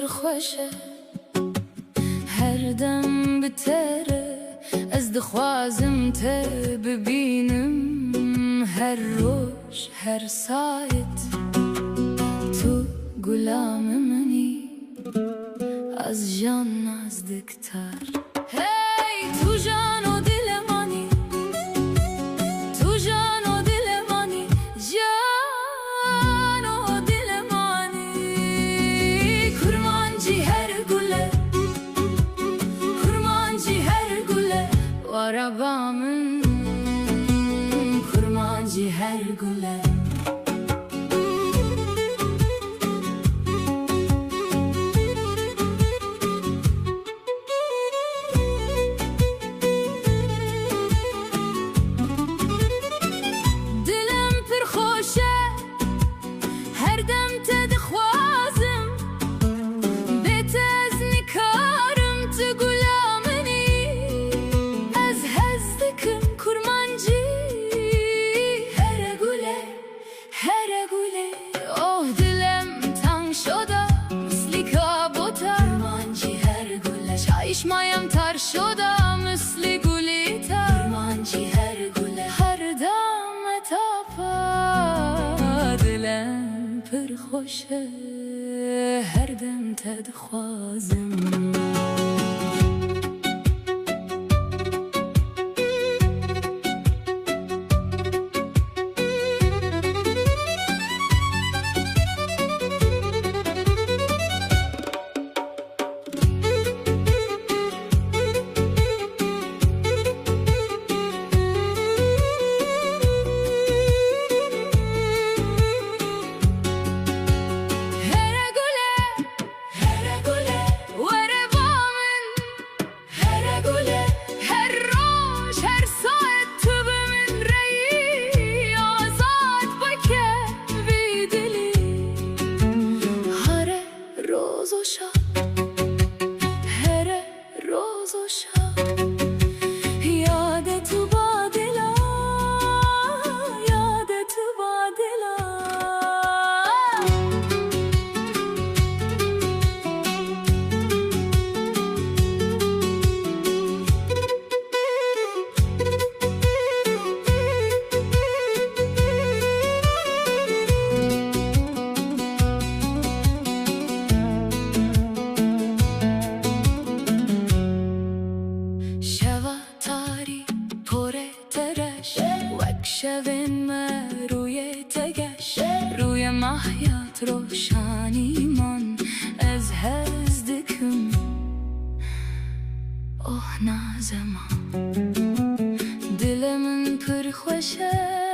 خوشه هر دم بتره از دخوازم ته ببینم هر روش هر ساعت تو غلام منی از جان نزدیکتر هی تو جان و دل منی تو جان و دل منی جان و دل منی کرمانجی هر گله کرمانجی هر گله و عربامın kurmancı her güle Dilim pir xoşe her dem te dixwazim betez nikarim tu gulamini ez hez dikim kurmancı here gule oh dilim tang şoda misli kabota kurmancı her gule çayışmayam tar şoda misli gulita kurmancı her gule her dam etapa dilim pir xoşe her dem te dixwazim شبین ما روی تگش روی محیط روشانی من از هز دکم اوه نازم دل من پر خوشه